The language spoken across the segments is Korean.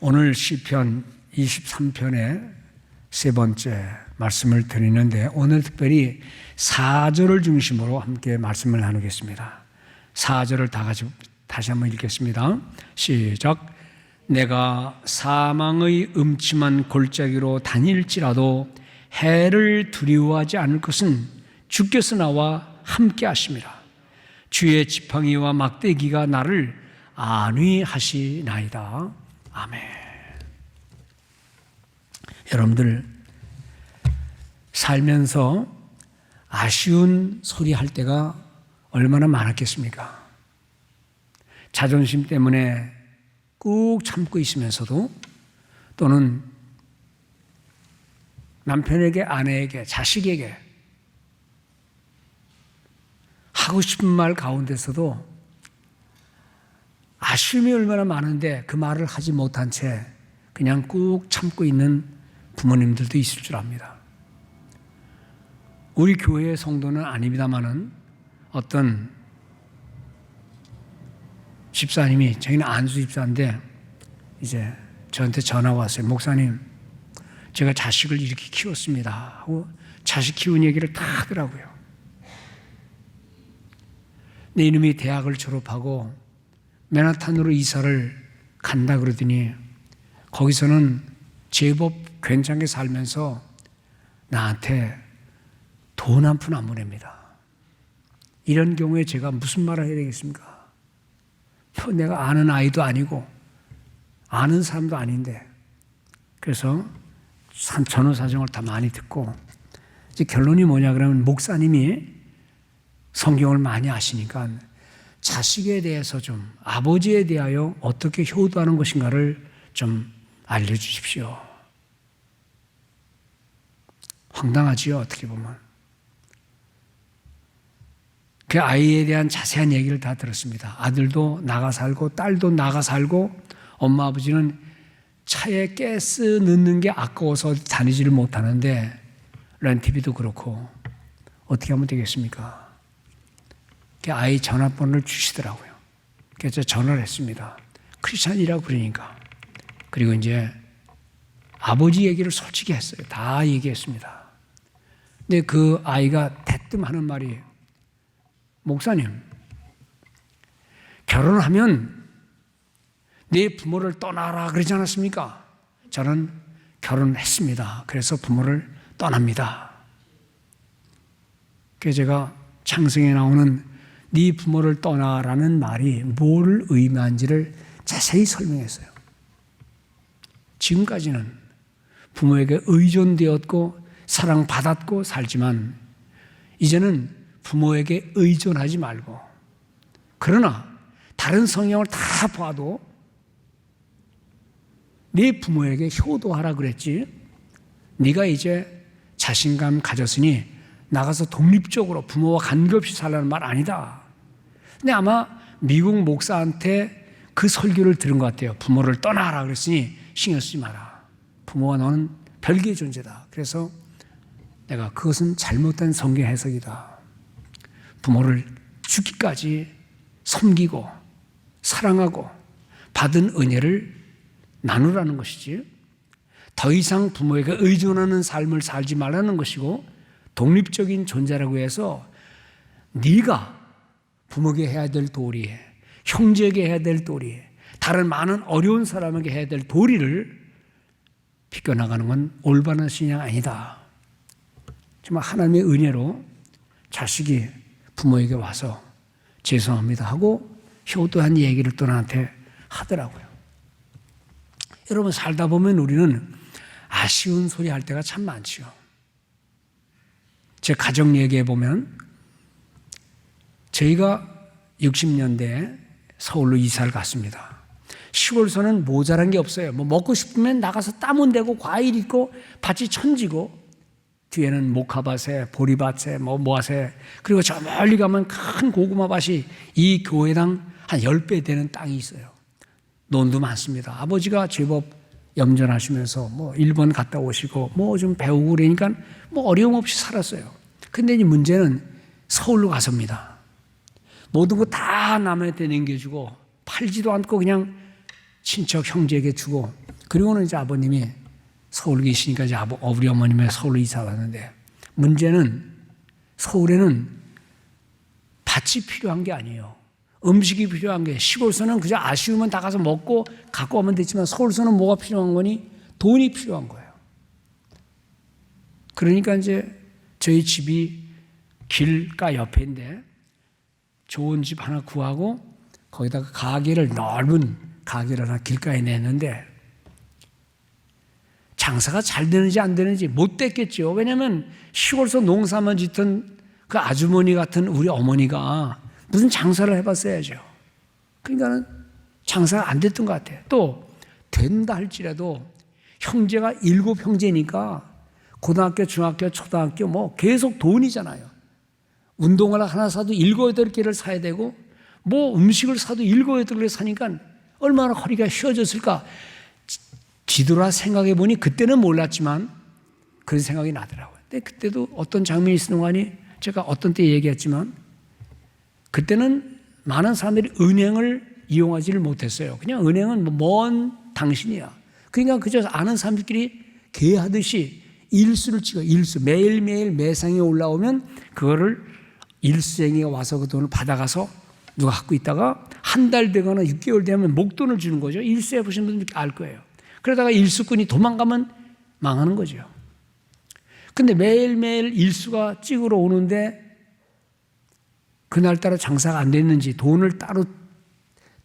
오늘 시편 23편의 세 번째 말씀을 드리는데 오늘 특별히 4절을 중심으로 함께 말씀을 나누겠습니다. 4절을 다 같이 다시 한번 읽겠습니다. 시작. 내가 사망의 음침한 골짜기로 다닐지라도 해를 두려워하지 않을 것은 주께서 나와 함께 하심이라. 주의 지팡이와 막대기가 나를 안위하시나이다. 아멘. 여러분들 살면서 아쉬운 소리 할 때가 얼마나 많았겠습니까? 자존심 때문에 꾹 참고 있으면서도 또는 남편에게, 아내에게, 자식에게 하고 싶은 말 가운데서도 아쉬움이 얼마나 많은데 그 말을 하지 못한 채 그냥 꾹 참고 있는 부모님들도 있을 줄 압니다. 우리 교회의 성도는 아닙니다마는 어떤 집사님이, 저희는 안수 집사인데 이제 저한테 전화가 왔어요. 목사님, 제가 자식을 이렇게 키웠습니다 하고 자식 키운 얘기를 다 하더라고요. 내 이놈이 대학을 졸업하고 맨하탄으로 이사를 간다 그러더니 거기서는 제법 괜찮게 살면서 나한테 돈 한 푼 안 보냅니다. 이런 경우에 제가 무슨 말을 해야 되겠습니까? 내가 아는 아이도 아니고 아는 사람도 아닌데. 그래서 전후 사정을 다 많이 듣고 이제 결론이 뭐냐 그러면 목사님이 성경을 많이 아시니까 자식에 대해서 좀, 아버지에 대하여 어떻게 효도하는 것인가를 좀 알려주십시오. 황당하지요, 어떻게 보면. 그 아이에 대한 자세한 얘기를 다 들었습니다. 아들도 나가 살고 딸도 나가 살고 엄마 아버지는 차에 가스 넣는 게 아까워서 다니지를 못하는데 렌티비도 그렇고 어떻게 하면 되겠습니까? 아이 전화번호를 주시더라고요. 그래서 전화를 했습니다. 크리스찬이라고 그러니까. 그리고 이제 아버지 얘기를 솔직히 했어요. 다 얘기했습니다. 근데 그 아이가 대뜸 하는 말이, 목사님, 결혼하면 내 부모를 떠나라 그러지 않았습니까? 저는 결혼했습니다. 그래서 부모를 떠납니다. 그래서 제가 창세기에 나오는 네 부모를 떠나라는 말이 뭘 의미한지를 자세히 설명했어요. 지금까지는 부모에게 의존되었고 사랑받았고 살지만 이제는 부모에게 의존하지 말고, 그러나 다른 성향을 다 봐도 네 부모에게 효도하라 그랬지, 네가 이제 자신감 가졌으니 나가서 독립적으로 부모와 관계없이 살라는 말 아니다. 근데 아마 미국 목사한테 그 설교를 들은 것 같아요. 부모를 떠나라 그랬으니 신경 쓰지 마라. 부모와 너는 별개의 존재다. 그래서 내가 그것은 잘못된 성경 해석이다. 부모를 죽기까지 섬기고 사랑하고 받은 은혜를 나누라는 것이지, 더 이상 부모에게 의존하는 삶을 살지 말라는 것이고, 독립적인 존재라고 해서 네가 부모에게 해야 될 도리, 형제에게 해야 될 도리, 다른 많은 어려운 사람에게 해야 될 도리를 비껴나가는 건 올바른 신앙 아니다. 정말 하나님의 은혜로 자식이 부모에게 와서 죄송합니다 하고 효도한 얘기를 또 나한테 하더라고요. 여러분, 살다 보면 우리는 아쉬운 소리 할 때가 참 많지요. 제 가정 얘기해 보면, 저희가 60년대에 서울로 이사를 갔습니다. 시골에서는 모자란 게 없어요. 뭐 먹고 싶으면 나가서 따면 되고, 과일 있고, 밭이 천지고, 뒤에는 모카밭에, 보리밭에, 모아새, 그리고 저 멀리 가면 큰 고구마밭이 이 교회당 한 10배 되는 땅이 있어요. 논도 많습니다. 아버지가 제법 염전하시면서 일본 갔다 오시고 좀 배우고 그러니까 어려움 없이 살았어요. 근데 이 문제는 서울로 가서입니다. 모든 거 다 남한테 남겨주고 팔지도 않고 그냥 친척 형제에게 주고 그리고는 이제 아버님이 서울 계시니까 이제 우리 어머님의 서울로 이사 왔는데, 문제는 서울에는 밭이 필요한 게 아니에요. 음식이 필요한 게, 시골서는 그저 아쉬우면 다 가서 먹고 갖고 오면 되지만 서울서는 뭐가 필요한 거니? 돈이 필요한 거예요. 그러니까 이제 저희 집이 길가 옆인데 좋은 집 하나 구하고 거기다가 가게를, 넓은 가게를 하나 길가에 냈는데 장사가 잘 되는지 안 되는지 못 됐겠죠. 왜냐하면 시골에서 농사만 짓던 그 아주머니 같은 우리 어머니가 무슨 장사를 해봤어야죠. 그러니까는 장사가 안 됐던 것 같아요. 또 된다 할지라도 형제가 7형제니까 고등학교, 중학교, 초등학교 뭐 계속 돈이잖아요. 운동화를 하나 사도 7, 8개를 사야 되고 뭐 음식을 사도 7, 8개를 사니까 얼마나 허리가 휘어졌을까. 뒤돌아 생각해 보니 그때는 몰랐지만 그런 생각이 나더라고요. 근데 그때도 어떤 장면이 있는 거 아니? 제가 어떤 때 얘기했지만 그때는 많은 사람들이 은행을 이용하지를 못했어요. 그냥 은행은 먼 당신이야. 그러니까 그저 아는 사람들끼리 개하듯이 일수를 찍어. 일수. 매일매일 매상이 올라오면 그거를 일수쟁이가 와서 그 돈을 받아가서 누가 갖고 있다가 한 달 되거나 6개월 되면 목돈을 주는 거죠. 일수해 보신 분들 알 거예요. 그러다가 일수꾼이 도망가면 망하는 거죠. 근데 매일매일 일수가 찍으러 오는데 그날따라 장사가 안 됐는지 돈을 따로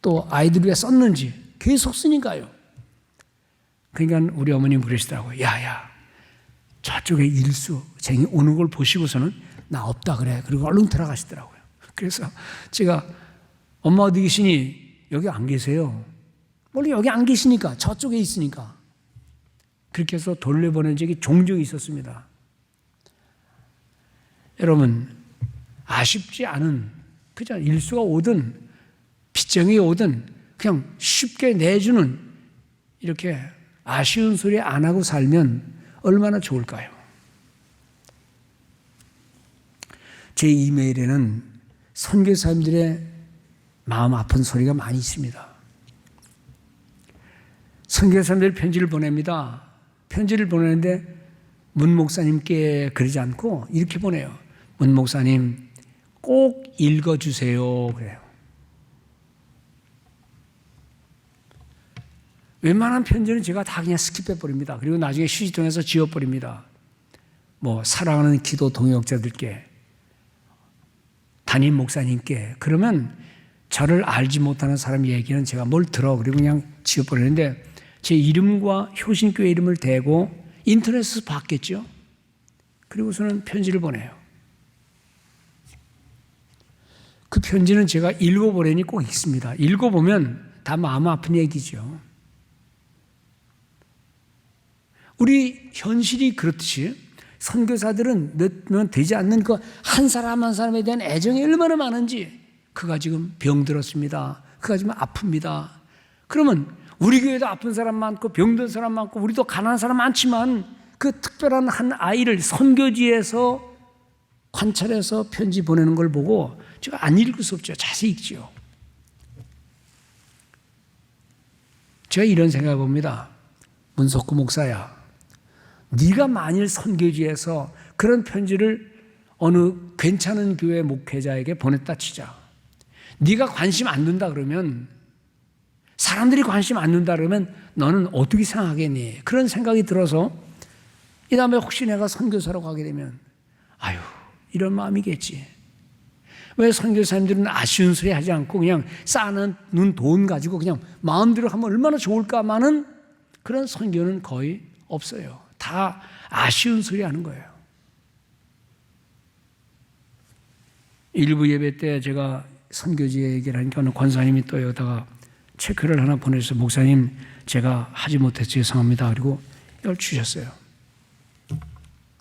또 아이들 위해 썼는지 계속 쓰니까요. 그러니까 우리 어머님 그러시더라고요. 야야, 저쪽에 일수쟁이 오는 걸 보시고서는 나 없다 그래. 그리고 얼른 들어가시더라고요. 그래서 제가 엄마 어디 계시니? 여기 안 계세요. 원래 여기 안 계시니까 저쪽에 있으니까. 그렇게 해서 돌려보낸 적이 종종 있었습니다. 여러분, 아쉽지 않은 그저 일수가 오든 빚쟁이 오든 그냥 쉽게 내주는 이렇게 아쉬운 소리 안 하고 살면 얼마나 좋을까요? 제 이메일에는 선교사님들의 마음 아픈 소리가 많이 있습니다. 선교사님들 편지를 보냅니다. 편지를 보내는데 문 목사님께 그러지 않고 이렇게 보내요. 문 목사님 꼭 읽어주세요. 그래요. 웬만한 편지는 제가 다 그냥 스킵해버립니다. 그리고 나중에 휴지통에서 지워버립니다. 뭐 사랑하는 기도 동역자들께, 담임 목사님께. 그러면 저를 알지 못하는 사람 얘기는 제가 뭘 들어. 그리고 그냥 지워버리는데 제 이름과 효신교회 이름을 대고 인터넷에서 봤겠죠. 그리고서는 편지를 보내요. 그 편지는 제가 읽어보려니 꼭 읽습니다. 읽어보면 다 마음 아픈 얘기죠. 우리 현실이 그렇듯이 선교사들은 몇 되지 않는 그 한 사람 한 사람에 대한 애정이 얼마나 많은지, 그가 지금 병들었습니다. 그가 지금 아픕니다. 그러면 우리 교회도 아픈 사람 많고 병든 사람 많고 우리도 가난한 사람 많지만 그 특별한 한 아이를 선교지에서 관찰해서 편지 보내는 걸 보고 제가 안 읽을 수 없죠. 자세히 읽지요. 제가 이런 생각을 봅니다. 문석구 목사야, 네가 만일 선교지에서 그런 편지를 어느 괜찮은 교회 목회자에게 보냈다 치자. 네가 관심 안 둔다 그러면, 사람들이 관심 안 둔다 그러면 너는 어떻게 생각하겠니? 그런 생각이 들어서 이 다음에 혹시 내가 선교사로 가게 되면 아유, 이런 마음이겠지. 왜 선교사님들은 아쉬운 소리 하지 않고 그냥 쌓아놓은 돈 가지고 그냥 마음대로 하면 얼마나 좋을까만은 그런 선교는 거의 없어요. 다 아쉬운 소리 하는 거예요. 일부 예배 때 제가 선교지에 얘기를 하니까 어느 권사님이 또 여기다가 체크를 하나 보내서 목사님 제가 하지 못해서 죄송합니다. 그리고 이걸 주셨어요.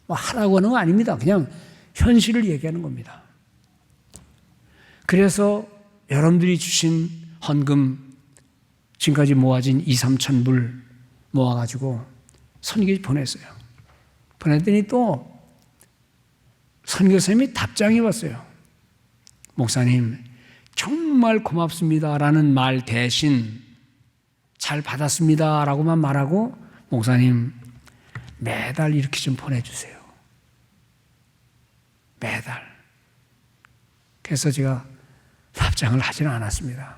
뭐 하라고 하는 거 아닙니다. 그냥 현실을 얘기하는 겁니다. 그래서 여러분들이 주신 헌금 지금까지 모아진 2, 3천 불 모아가지고 선교지 보냈어요. 보냈더니 또 선교사님이 답장이 왔어요. 목사님 정말 고맙습니다라는 말 대신 잘 받았습니다 라고만 말하고 목사님 매달 이렇게 좀 보내주세요. 매달. 그래서 제가 답장을 하지는 않았습니다.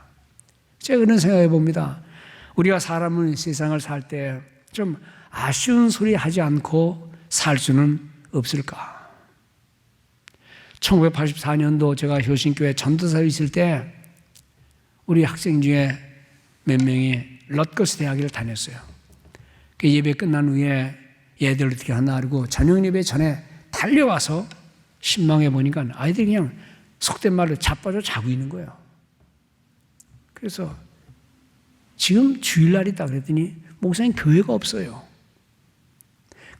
제가 그런 생각해 봅니다. 우리가 사람은 세상을 살 때 좀 아쉬운 소리 하지 않고 살 수는 없을까? 1984년도 제가 효신교회 전도사에 있을 때 우리 학생 중에 몇 명이 럿거스 대학을 다녔어요. 그 예배 끝난 후에 얘들 어떻게 하나 하고 저녁 예배 전에 달려와서 신망해 보니까 아이들이 그냥 속된 말로 자빠져 자고 있는 거예요. 그래서 지금 주일날이다 그랬더니 목사님 교회가 없어요.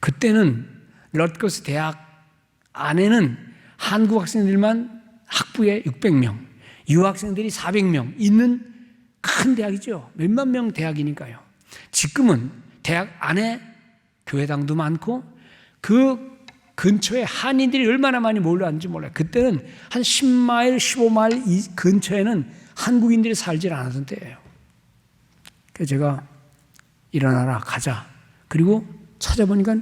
그때는 럿거스 대학 안에는 한국 학생들만 학부에 600명, 유학생들이 400명 있는 큰 대학이죠. 몇만 명 대학이니까요. 지금은 대학 안에 교회당도 많고 그 근처에 한인들이 얼마나 많이 몰려왔는지 몰라요. 그때는 한 10마일, 15마일 이 근처에는 한국인들이 살질 않았던 때예요. 그래서 제가 일어나라 가자. 그리고 찾아보니까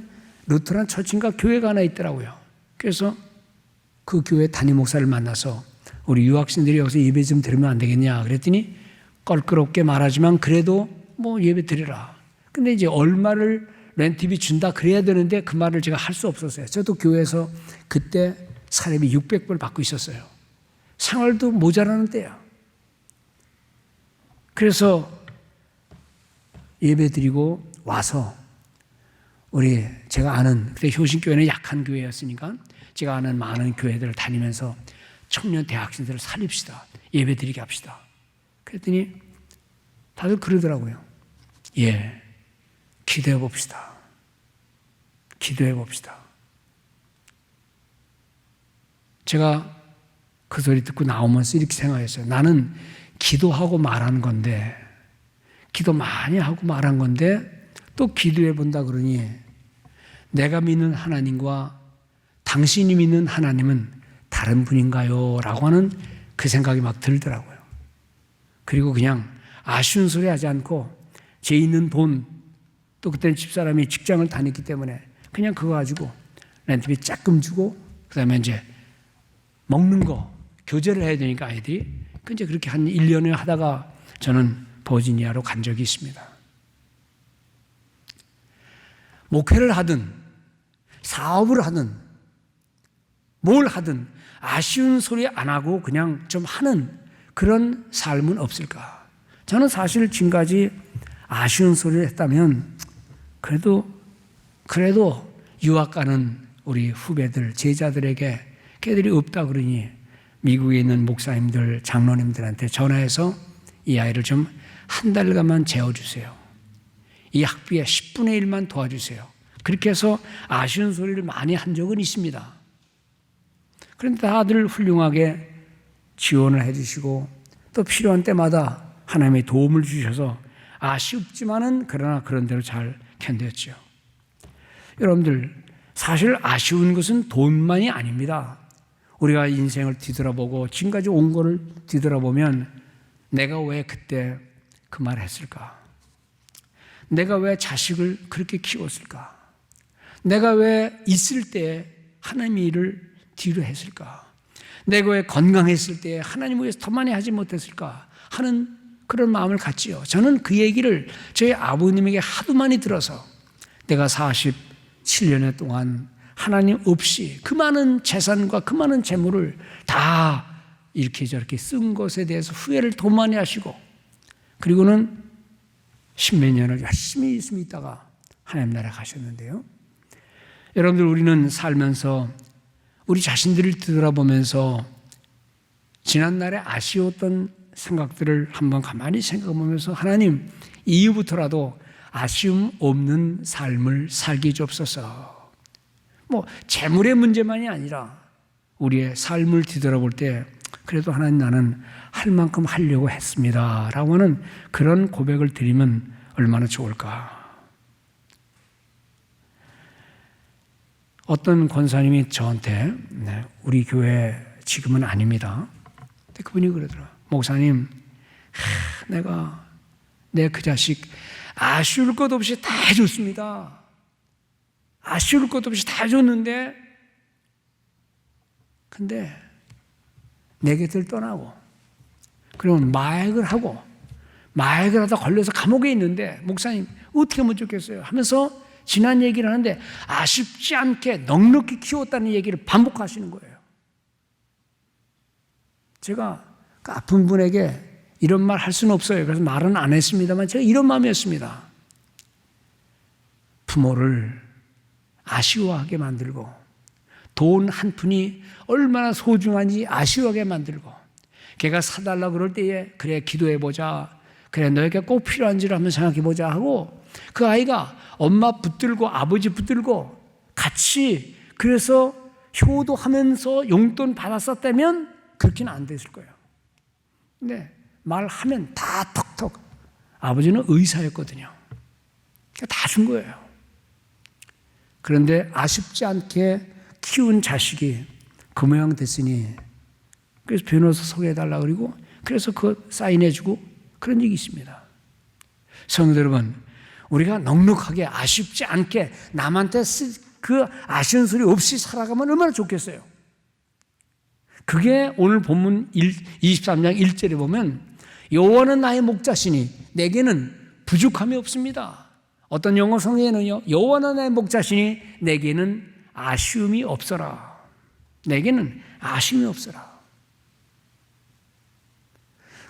루터란 처치인가 교회가 하나 있더라고요. 그래서 그 교회 담임 목사를 만나서 우리 유학생들이 여기서 예배 좀 드리면 안 되겠냐 그랬더니 껄끄럽게 말하지만 그래도 뭐 예배 드리라. 근데 이제 얼마를 렌트비 준다 그래야 되는데 그 말을 제가 할 수 없었어요. 저도 교회에서 그때 사례비 600불 받고 있었어요. 생활도 모자라는 때야. 그래서 예배 드리고 와서 우리 제가 아는 그때 효신교회는 약한 교회였으니까 제가 아는 많은 교회들을 다니면서 청년 대학생들을 살립시다. 예배 드리게 합시다. 그랬더니 다들 그러더라고요. 예, 기도해 봅시다. 기도해 봅시다. 제가 그 소리 듣고 나오면서 이렇게 생각했어요. 나는 기도하고 말한 건데, 기도 많이 하고 말한 건데 또 기도해 본다 그러니 내가 믿는 하나님과 당신이 믿는 하나님은 다른 분인가요? 라고 하는 그 생각이 막 들더라고요. 그리고 그냥 아쉬운 소리 하지 않고 제 있는 돈, 또 그때는 집사람이 직장을 다녔기 때문에 그냥 그거 가지고 렌트비 조금 주고 그다음에 이제 먹는 거 교제를 해야 되니까 아이들이 이제 그렇게 한 1년을 하다가 저는 버지니아로 간 적이 있습니다. 목회를 하든 사업을 하든 뭘 하든 아쉬운 소리 안 하고 그냥 좀 하는 그런 삶은 없을까? 저는 사실 지금까지 아쉬운 소리를 했다면 그래도 유학 가는 우리 후배들, 제자들에게 걔들이 없다 그러니 미국에 있는 목사님들, 장로님들한테 전화해서 이 아이를 좀 한 달간만 재워주세요. 이 학비의 10분의 1만 도와주세요. 그렇게 해서 아쉬운 소리를 많이 한 적은 있습니다. 그런데 다들 훌륭하게 지원을 해주시고 또 필요한 때마다 하나님의 도움을 주셔서 아쉽지만은 그러나 그런 대로 잘 견뎠죠. 여러분들 사실 아쉬운 것은 돈만이 아닙니다. 우리가 인생을 뒤돌아보고 지금까지 온 거를 뒤돌아보면 내가 왜 그때 그 말을 했을까? 내가 왜 자식을 그렇게 키웠을까? 내가 왜 있을 때 하나님의 일을 뒤로 했을까? 내가 왜 건강했을 때 하나님을 위해서 더 많이 하지 못했을까? 하는 그런 마음을 갖지요. 저는 그 얘기를 저희 아버님에게 하도 많이 들어서 내가 47년의 동안 하나님 없이 그 많은 재산과 그 많은 재물을 다 이렇게 저렇게 쓴 것에 대해서 후회를 더 많이 하시고 그리고는 10몇 년을 열심히 있다가 하나님 나라 가셨는데요. 여러분들 우리는 살면서 우리 자신들을 뒤돌아보면서 지난날에 아쉬웠던 생각들을 한번 가만히 생각해보면서 하나님 이후부터라도 아쉬움 없는 삶을 살게 주옵소서. 뭐 재물의 문제만이 아니라 우리의 삶을 뒤돌아볼 때 그래도 하나님 나는 할 만큼 하려고 했습니다 라고 하는 그런 고백을 드리면 얼마나 좋을까. 어떤 권사님이 저한테 우리 교회 지금은 아닙니다. 근데 그분이 그러더라. 목사님, 내가 내 그 자식 아쉬울 것 없이 다 해줬습니다. 아쉬울 것 없이 다 줬는데, 근데 내 곁을 떠나고, 그러면 마약을 하다 걸려서 감옥에 있는데, 목사님 어떻게 하면 좋겠어요? 하면서 지난 얘기를 하는데 아쉽지 않게 넉넉히 키웠다는 얘기를 반복하시는 거예요. 제가 그 아픈 분에게 이런 말 할 수는 없어요. 그래서 말은 안 했습니다만 제가 이런 마음이었습니다. 부모를 아쉬워하게 만들고, 돈 한 푼이 얼마나 소중한지 아쉬워하게 만들고, 걔가 사달라고 그럴 때에 그래 기도해보자, 그래 너에게 꼭 필요한지를 한번 생각해보자 하고, 그 아이가 엄마 붙들고 아버지 붙들고 같이 그래서 효도하면서 용돈 받았었다면 그렇게는 안 됐을 거예요. 근데 말하면 다 턱턱. 아버지는 의사였거든요. 다 준 거예요. 그런데 아쉽지 않게 키운 자식이 그 모양 됐으니, 그래서 변호사 소개해달라 그러고, 그래서 그 사인해주고 그런 얘기 있습니다. 성도 여러분, 우리가 넉넉하게 아쉽지 않게 남한테 그 아쉬운 소리 없이 살아가면 얼마나 좋겠어요. 그게 오늘 본문 23장 1절에 보면, 여호와는 나의 목자시니 내게는 부족함이 없습니다. 어떤 영어 성경에는요, 여호와는 나의 목자시니 내게는 아쉬움이 없어라. 내게는 아쉬움이 없어라.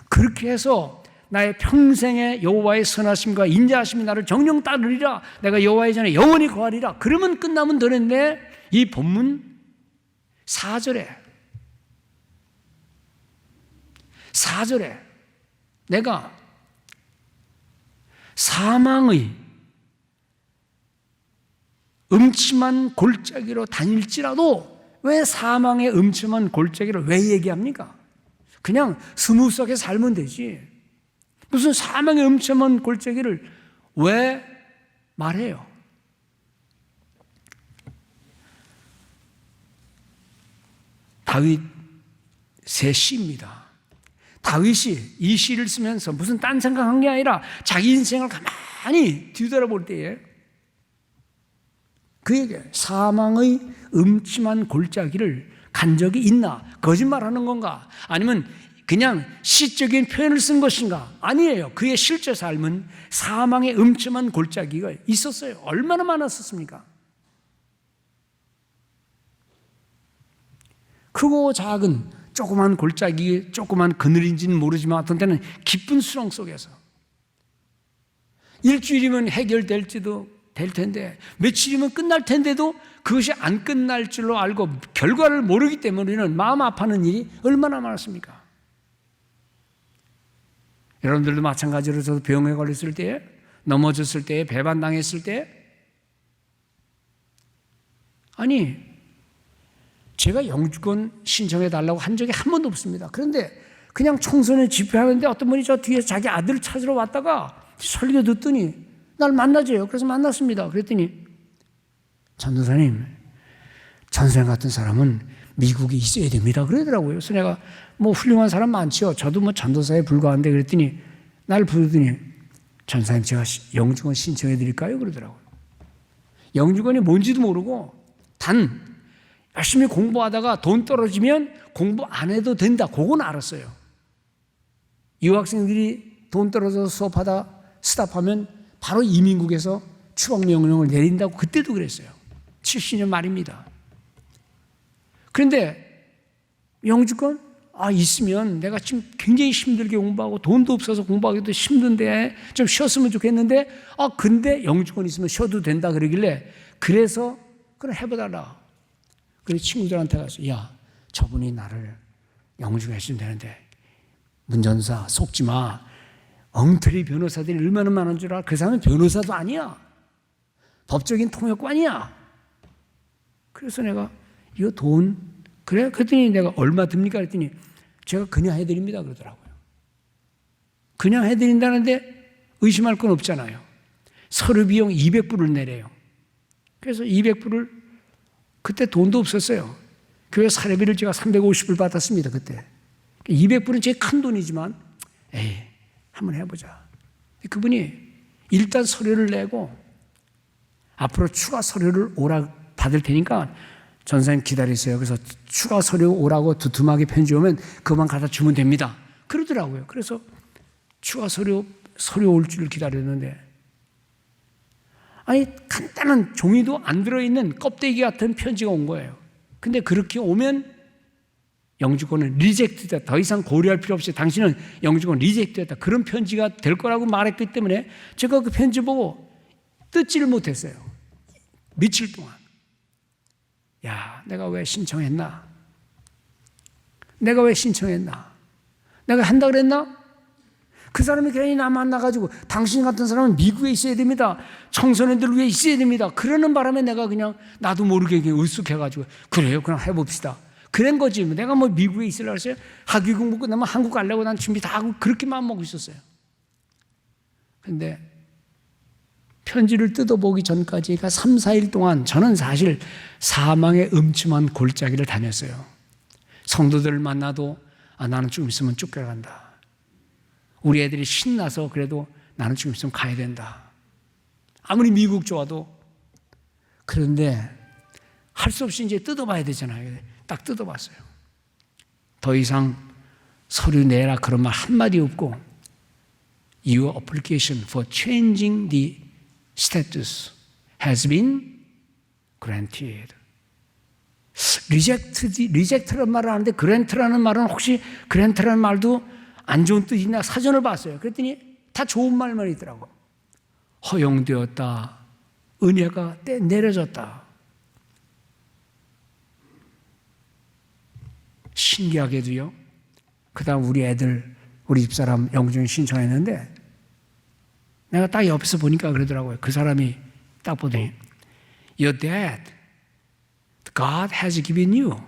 그렇게 해서 나의 평생의 여호와의 선하심과 인자하심이 나를 정령 따르리라. 내가 여호와의 전에 영원히 거하리라. 그러면 끝나면 되는데, 이 본문 4절에 내가 사망의 음침한 골짜기로 다닐지라도, 왜 사망의 음침한 골짜기를 왜 얘기합니까? 그냥 스무스하게 살면 되지, 무슨 사망의 음침한 골짜기를 왜 말해요? 다윗의 시입니다. 다윗이 이 시를 쓰면서 무슨 딴 생각한 게 아니라 자기 인생을 가만히 뒤돌아볼 때에 그에게 사망의 음침한 골짜기를 간 적이 있나? 거짓말하는 건가? 아니면 그냥 시적인 표현을 쓴 것인가? 아니에요. 그의 실제 삶은 사망의 음침한 골짜기가 있었어요. 얼마나 많았었습니까? 크고 작은 조그만 골짜기, 조그만 그늘인지는 모르지만 어떤 때는 깊은 수렁 속에서 일주일이면 해결될지도 될 텐데, 며칠이면 끝날 텐데도 그것이 안 끝날 줄로 알고 결과를 모르기 때문에 우리는 마음 아파하는 일이 얼마나 많았습니까? 여러분들도 마찬가지로 저도 병에 걸렸을 때, 넘어졌을 때, 배반당했을 때, 아니 제가 영주권 신청해 달라고 한 적이 한 번도 없습니다. 그런데 그냥 총선에 집회하는데 어떤 분이 저 뒤에 자기 아들을 찾으러 왔다가 설교 듣더니 날 만나줘요. 그래서 만났습니다. 그랬더니 전도사님, 전생 같은 사람은 미국에 있어야 됩니다. 그러더라고요. 그래서 내가 뭐 훌륭한 사람 많죠. 저도 뭐 전도사에 불과한데, 그랬더니 날 부르더니 전사님 제가 영주권 신청해 드릴까요? 그러더라고요. 영주권이 뭔지도 모르고 단 열심히 공부하다가 돈 떨어지면 공부 안 해도 된다, 그건 알았어요. 유학생들이 돈 떨어져서 수업하다 스탑하면 바로 이민국에서 추방명령을 내린다고 그때도 그랬어요. 70년 말입니다. 그런데 영주권 있으면 내가 지금 굉장히 힘들게 공부하고 돈도 없어서 공부하기도 힘든데 좀 쉬었으면 좋겠는데, 근데 영주권 있으면 쉬어도 된다 그러길래, 그래서 그럼 해봐달라. 그래서 친구들한테 가서, 야, 저분이 나를 영주권 해주면 되는데 문전사 속지 마. 엉터리 변호사들이 얼마나 많은 줄 알아? 그 사람은 변호사도 아니야. 법적인 통역관이야. 그래서 내가 이거 돈, 그래? 그랬더니 내가 얼마 듭니까? 그랬더니 제가 그냥 해드립니다 그러더라고요. 그냥 해드린다는데 의심할 건 없잖아요. 서류 비용 200불을 내래요. 그래서 200불을, 그때 돈도 없었어요. 교회 사례비를 제가 350불 받았습니다. 그때 200불은 제일 큰 돈이지만, 에이, 한번 해보자. 그분이 일단 서류를 내고 앞으로 추가 서류를 받을 테니까 전사님 기다리세요. 그래서 추가 서류 오라고 두툼하게 편지 오면 그만 갖다 주면 됩니다. 그러더라고요. 그래서 추가 서류 올 줄 기다렸는데, 아니 간단한 종이도 안 들어있는 껍데기 같은 편지가 온 거예요. 근데 그렇게 오면 영주권은 리젝트됐다. 더 이상 고려할 필요 없이 당신은 영주권 리젝트됐다. 그런 편지가 될 거라고 말했기 때문에 제가 그 편지 보고 뜯지를 못했어요. 며칠 동안. 야, 내가 왜 신청했나? 내가 왜 신청했나? 내가 한다 그랬나? 그 사람이 괜히 나 만나가지고 당신 같은 사람은 미국에 있어야 됩니다. 청소년들 위해 있어야 됩니다. 그러는 바람에 내가 그냥 나도 모르게 그냥 으쓱해가지고 그래요, 그냥 해봅시다. 그런 거지. 내가 뭐 미국에 있으려고 했어요? 학위 공부 끝나면 한국 가려고 난 준비 다 하고 그렇게 마음먹고 있었어요. 근데 편지를 뜯어보기 전까지가 3, 4일 동안 저는 사실 사망의 음침한 골짜기를 다녔어요. 성도들을 만나도 나는 좀 있으면 쫓겨간다. 우리 애들이 신나서 그래도 나는 좀 있으면 가야 된다. 아무리 미국 좋아도. 그런데 할 수 없이 이제 뜯어봐야 되잖아요. 딱 뜯어봤어요. 더 이상 서류 내라 그런 말 한마디 없고 Your application for changing the status has been granted. reject라는 말을 하는데 grant라는 말은 혹시 grant라는 말도 안 좋은 뜻이냐 사전을 봤어요. 그랬더니 다 좋은 말만 있더라고. 허용되었다. 은혜가 내려졌다. 신기하게도요. 그 다음 우리 집사람 영주권 신청했는데 내가 딱 옆에서 보니까 그러더라고요. 그 사람이 딱 보더니 Your dad, God has given you,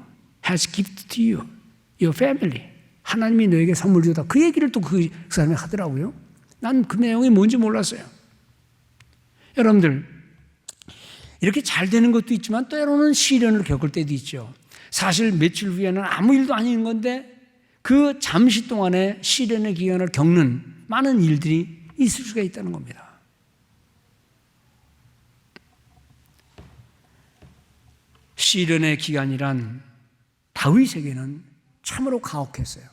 has gifted to you, your family. 하나님이 너에게 선물 주다. 그 얘기를 또 그 사람이 하더라고요. 난 그 내용이 뭔지 몰랐어요. 여러분들 이렇게 잘 되는 것도 있지만 때로는 시련을 겪을 때도 있죠. 사실 며칠 후에는 아무 일도 아닌 건데 그 잠시 동안의 시련의 기간을 겪는 많은 일들이 있을 수가 있다는 겁니다. 시련의 기간이란 다윗에게는 참으로 가혹했어요.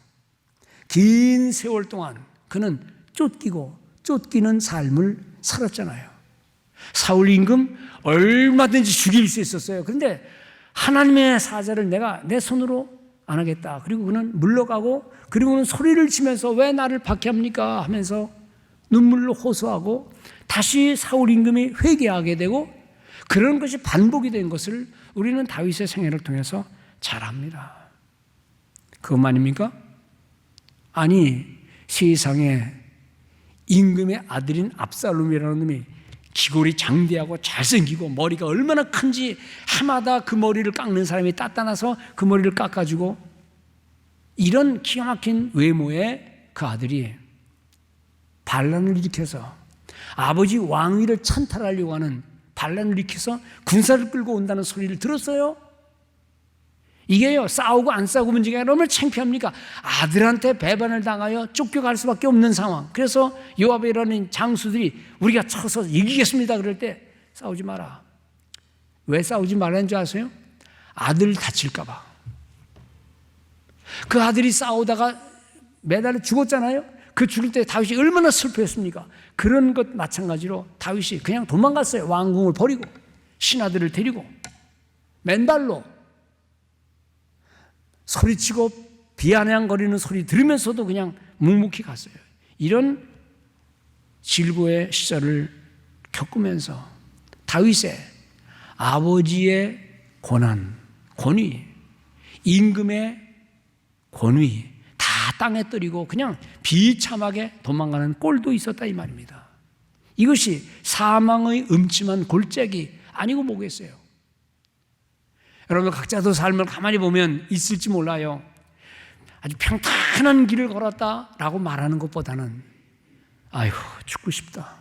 긴 세월 동안 그는 쫓기는 삶을 살았잖아요. 사울 임금 얼마든지 죽일 수 있었어요. 그런데 하나님의 사자를 내가 내 손으로 안 하겠다. 그리고 그는 물러가고 그리고는 소리를 치면서 왜 나를 박해합니까? 하면서 눈물로 호소하고 다시 사울 임금이 회개하게 되고 그런 것이 반복이 된 것을 우리는 다윗의 생애를 통해서 잘 압니다. 그것만입니까? 아니, 세상에 임금의 아들인 압살롬이라는 놈이 기골이 장대하고 잘생기고 머리가 얼마나 큰지 해마다 그 머리를 깎는 사람이 따따나서 그 머리를 깎아주고 이런 기가 막힌 외모의 그 아들이 반란을 일으켜서 아버지 왕위를 찬탈하려고 하는 반란을 일으켜서 군사를 끌고 온다는 소리를 들었어요. 이게요, 싸우고 안 싸우고 문제가 아니라 얼마나 창피합니까? 아들한테 배반을 당하여 쫓겨갈 수밖에 없는 상황. 그래서 요압이라는 장수들이 우리가 쳐서 이기겠습니다 그럴 때 싸우지 마라. 왜 싸우지 말라는 줄 아세요? 아들 다칠까 봐. 그 아들이 싸우다가 매달려 죽었잖아요. 그 죽을 때 다윗이 얼마나 슬퍼했습니까? 그런 것 마찬가지로 다윗이 그냥 도망갔어요. 왕궁을 버리고 신하들을 데리고 맨발로 소리치고 비아냥거리는 소리 들으면서도 그냥 묵묵히 갔어요. 이런 질고의 시절을 겪으면서 다윗의 아버지의 권위, 임금의 권위 다 땅에 떨이고 그냥 비참하게 도망가는 꼴도 있었다 이 말입니다. 이것이 사망의 음침한 골짜기 아니고 뭐겠어요? 여러분 각자도 삶을 가만히 보면 있을지 몰라요. 아주 평탄한 길을 걸었다라고 말하는 것보다는 아이고 죽고 싶다.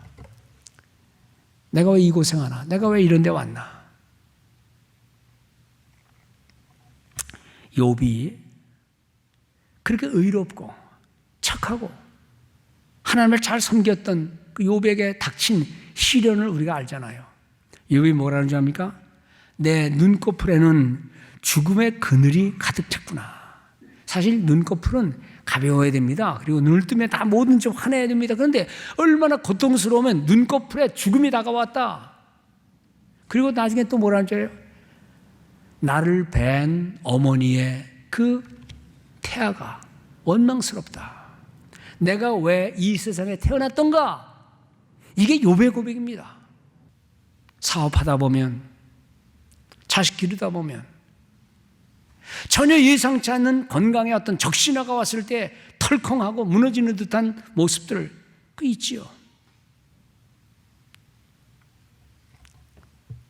내가 왜 이 고생하나? 내가 왜 이런 데 왔나? 욥이 그렇게 의롭고 착하고 하나님을 잘 섬겼던 그 욥에게 닥친 시련을 우리가 알잖아요. 욥이 뭐라는 줄 압니까? 내 눈꺼풀에는 죽음의 그늘이 가득 찼구나. 사실 눈꺼풀은 가벼워야 됩니다. 그리고 눈을 뜨면 다 뭐든지 화내야 됩니다. 그런데 얼마나 고통스러우면 눈꺼풀에 죽음이 다가왔다. 그리고 나중에 또 뭐라는 줄 알아요? 나를 뵌 어머니의 그 태아가 원망스럽다. 내가 왜 이 세상에 태어났던가? 이게 욥의 고백입니다. 사업하다 보면, 자식 기르다 보면, 전혀 예상치 않는 건강에 어떤 적신호가 왔을 때 털컹하고 무너지는 듯한 모습들 그 있지요.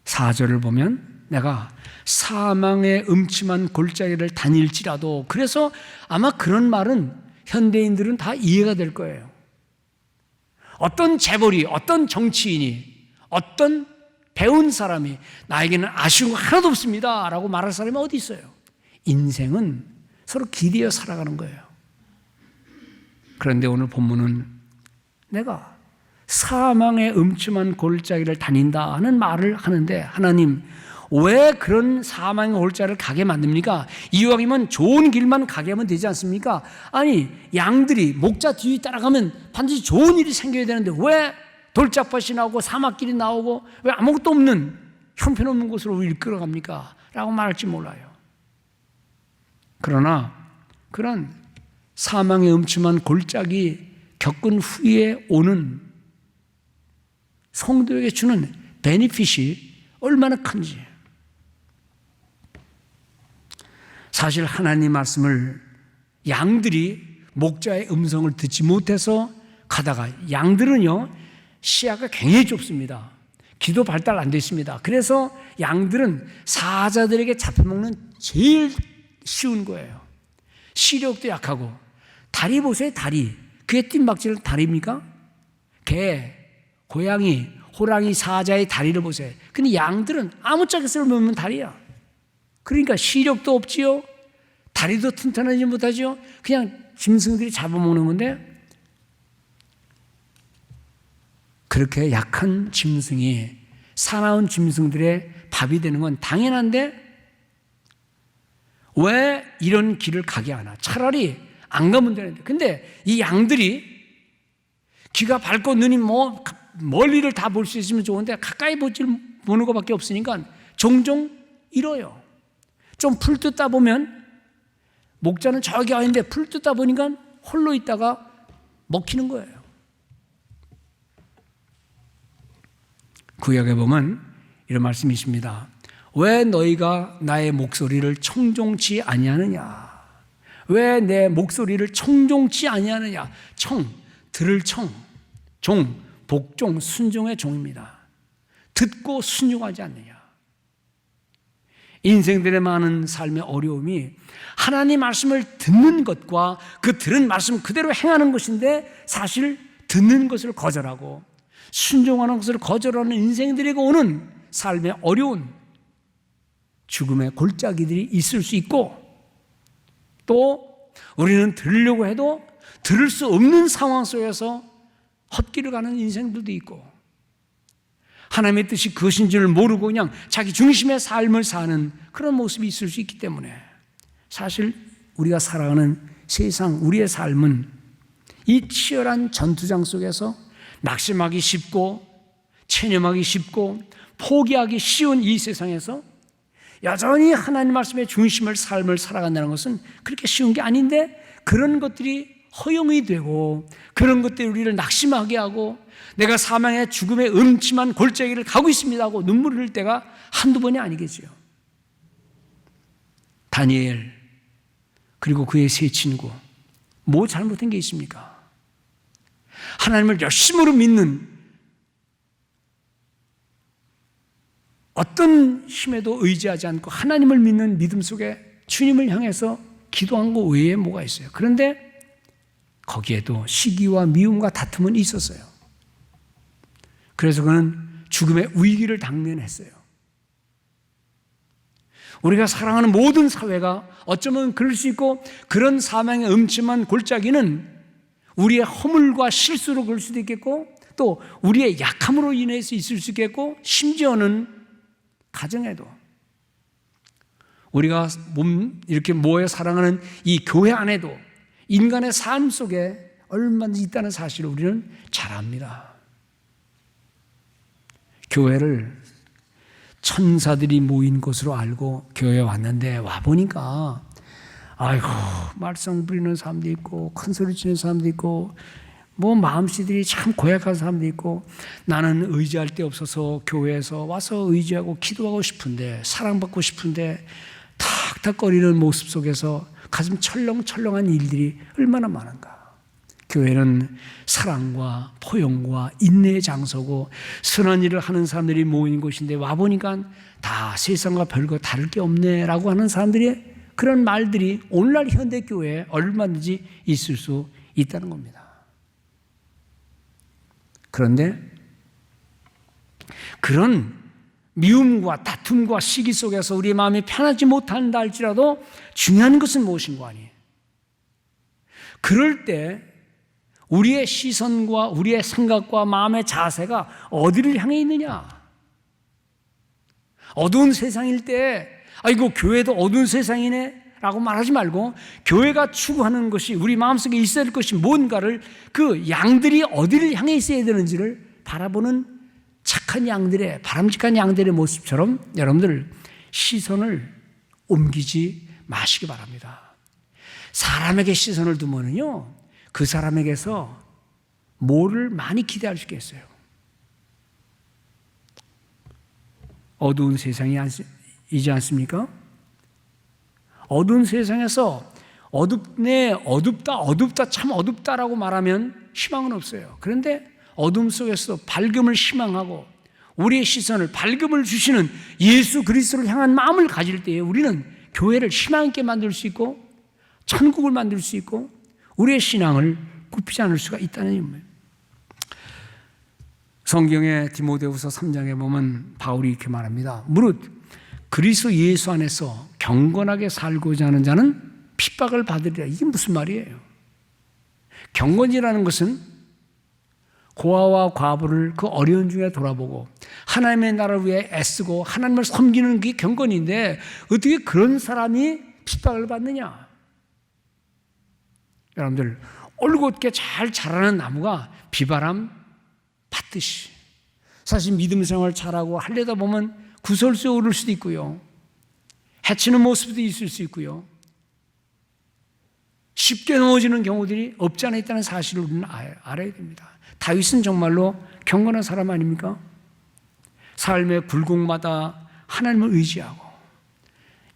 4절을 보면 내가 사망의 음침한 골짜기를 다닐지라도, 그래서 아마 그런 말은 현대인들은 다 이해가 될 거예요. 어떤 재벌이, 어떤 정치인이, 어떤 배운 사람이 나에게는 아쉬운 거 하나도 없습니다 라고 말할 사람이 어디 있어요? 인생은 서로 기대어 살아가는 거예요. 그런데 오늘 본문은 내가 사망의 음침한 골짜기를 다닌다 하는 말을 하는데, 하나님 왜 그런 사망의 골짜기를 가게 만듭니까? 이왕이면 좋은 길만 가게 하면 되지 않습니까? 아니, 양들이 목자 뒤에 따라가면 반드시 좋은 일이 생겨야 되는데 왜 돌짝밭이 나오고 사막길이 나오고 왜 아무것도 없는 형편없는 곳으로 이끌어갑니까? 라고 말할지 몰라요. 그러나 그런 사망의 음침한 골짜기 겪은 후에 오는 성도에게 주는 베니핏이 얼마나 큰지. 사실 하나님 말씀을 양들이 목자의 음성을 듣지 못해서 가다가, 양들은요 시야가 굉장히 좁습니다. 귀도 발달 안 돼 있습니다. 그래서 양들은 사자들에게 잡혀먹는 제일 쉬운 거예요. 시력도 약하고. 다리 보세요, 다리. 그게 뜀박질 다리입니까? 개, 고양이, 호랑이, 사자의 다리를 보세요. 근데 양들은 아무짝에 쓸모없는 다리야. 그러니까 시력도 없지요, 다리도 튼튼하지 못하죠. 그냥 짐승들이 잡아먹는 건데, 그렇게 약한 짐승이 사나운 짐승들의 밥이 되는 건 당연한데 왜 이런 길을 가게 하나? 차라리 안 가면 되는데. 근데 이 양들이 귀가 밝고 눈이 멀리를 다 볼 수 있으면 좋은데 가까이 보는 것밖에 없으니까 종종 잃어요. 좀 풀 뜯다 보면, 목자는 저기 와 있는데 풀 뜯다 보니까 홀로 있다가 먹히는 거예요. 구약에 보면 이런 말씀이 있습니다. 왜 너희가 나의 목소리를 청종치 아니하느냐? 왜 내 목소리를 청종치 아니하느냐? 청, 들을 청, 종, 복종, 순종의 종입니다. 듣고 순종하지 않느냐? 인생들의 많은 삶의 어려움이 하나님 말씀을 듣는 것과 그 들은 말씀 그대로 행하는 것인데, 사실 듣는 것을 거절하고 순종하는 것을 거절하는 인생들에게 오는 삶의 어려운 죽음의 골짜기들이 있을 수 있고, 또 우리는 들으려고 해도 들을 수 없는 상황 속에서 헛길을 가는 인생들도 있고, 하나님의 뜻이 그것인지를 모르고 그냥 자기 중심의 삶을 사는 그런 모습이 있을 수 있기 때문에, 사실 우리가 살아가는 세상, 우리의 삶은 이 치열한 전투장 속에서 낙심하기 쉽고 체념하기 쉽고 포기하기 쉬운 이 세상에서 여전히 하나님 말씀의 중심을 삶을 살아간다는 것은 그렇게 쉬운 게 아닌데, 그런 것들이 허용이 되고 그런 것들이 우리를 낙심하게 하고 내가 사망의 죽음의 음침한 골짜기를 가고 있습니다 하고 눈물을 흘릴 때가 한두 번이 아니겠지요. 다니엘 그리고 그의 세 친구, 뭐 잘못한 게 있습니까? 하나님을 열심으로 믿는, 어떤 힘에도 의지하지 않고 하나님을 믿는 믿음 속에 주님을 향해서 기도한 것 외에 뭐가 있어요? 그런데 거기에도 시기와 미움과 다툼은 있었어요. 그래서 그는 죽음의 위기를 당면했어요. 우리가 사랑하는 모든 사회가 어쩌면 그럴 수 있고, 그런 사망의 음침한 골짜기는 우리의 허물과 실수로 그럴 수도 있겠고, 또 우리의 약함으로 인해서 있을 수 있겠고, 심지어는 가정에도 우리가 이렇게 모여 사랑하는 이 교회 안에도 인간의 삶 속에 얼마든지 있다는 사실을 우리는 잘 압니다. 교회를 천사들이 모인 곳으로 알고 교회에 왔는데, 와보니까 아이고, 말썽 부리는 사람도 있고 큰 소리 치는 사람도 있고 뭐 마음씨들이 참 고약한 사람도 있고, 나는 의지할 데 없어서 교회에서 와서 의지하고 기도하고 싶은데, 사랑받고 싶은데 탁탁거리는 모습 속에서 가슴 철렁철렁한 일들이 얼마나 많은가. 교회는 사랑과 포용과 인내의 장소고 선한 일을 하는 사람들이 모인 곳인데, 와보니까 다 세상과 별거 다를 게 없네 라고 하는 사람들이, 그런 말들이 오늘날 현대교회에 얼마든지 있을 수 있다는 겁니다. 그런데 그런 미움과 다툼과 시기 속에서 우리의 마음이 편하지 못한다 할지라도 중요한 것은 무엇인가 하니, 그럴 때 우리의 시선과 우리의 생각과 마음의 자세가 어디를 향해 있느냐. 어두운 세상일 때 아이고 교회도 어두운 세상이네 라고 말하지 말고, 교회가 추구하는 것이, 우리 마음속에 있어야 할 것이 뭔가를, 그 양들이 어디를 향해 있어야 되는지를 바라보는 착한 양들의, 바람직한 양들의 모습처럼 여러분들 시선을 옮기지 마시기 바랍니다. 사람에게 시선을 두면요, 그 사람에게서 뭐를 많이 기대할 수 있겠어요? 어두운 세상이지 않습니까? 어두운 세상에서 어둡다, 참 어둡다라고 말하면 희망은 없어요. 그런데 어둠 속에서 밝음을 희망하고 우리의 시선을, 밝음을 주시는 예수 그리스도를 향한 마음을 가질 때에 우리는 교회를 희망 있게 만들 수 있고 천국을 만들 수 있고 우리의 신앙을 굽히지 않을 수가 있다는 의미입니다. 성경의 디모데후서 3장에 보면 바울이 이렇게 말합니다. 무릇 그리스도 예수 안에서 경건하게 살고자 하는 자는 핍박을 받으리라. 이게 무슨 말이에요? 경건이라는 것은 고아와 과부를 그 어려운 중에 돌아보고 하나님의 나라를 위해 애쓰고 하나님을 섬기는 게 경건인데, 어떻게 그런 사람이 핍박을 받느냐? 여러분들, 올곧게 잘 자라는 나무가 비바람 받듯이, 사실 믿음 생활 잘하고 하려다 보면 구설수에 오를 수도 있고요, 해치는 모습도 있을 수 있고요, 쉽게 넘어지는 경우들이 없지 않아 있다는 사실을 우리는 알아야 됩니다. 다윗은 정말로 경건한 사람 아닙니까? 삶의 굴곡마다 하나님을 의지하고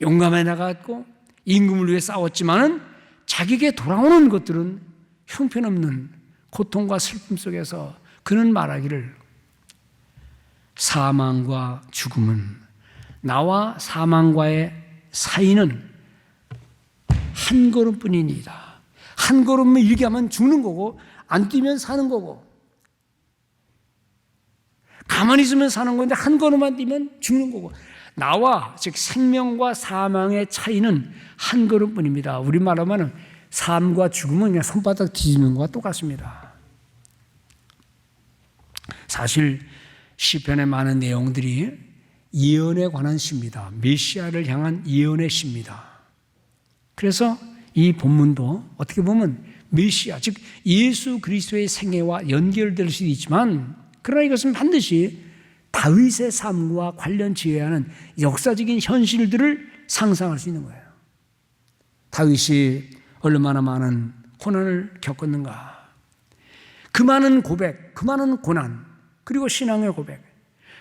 용감해 나갔고 임금을 위해 싸웠지만은 자기에게 돌아오는 것들은 형편없는 고통과 슬픔 속에서 그는 말하기를, 사망과 죽음은, 나와 사망과의 사이는 한 걸음뿐이니이다. 한 걸음을 이렇게 하면 죽는 거고, 안 뛰면 사는 거고, 가만히 있으면 사는 건데 한 걸음만 뛰면 죽는 거고, 나와 즉 생명과 사망의 차이는 한 걸음뿐입니다. 우리말로 하면 삶과 죽음은 그냥 손바닥 뒤집는 것과 똑같습니다. 사실 시편의 많은 내용들이 예언에 관한 시입니다. 메시아를 향한 예언의 시입니다. 그래서 이 본문도 어떻게 보면 메시아, 즉 예수 그리스도의 생애와 연결될 수도 있지만, 그러나 이것은 반드시 다윗의 삶과 관련 지어야 하는 역사적인 현실들을 상상할 수 있는 거예요. 다윗이 얼마나 많은 고난을 겪었는가. 그 많은 고백, 그 많은 고난, 그리고 신앙의 고백,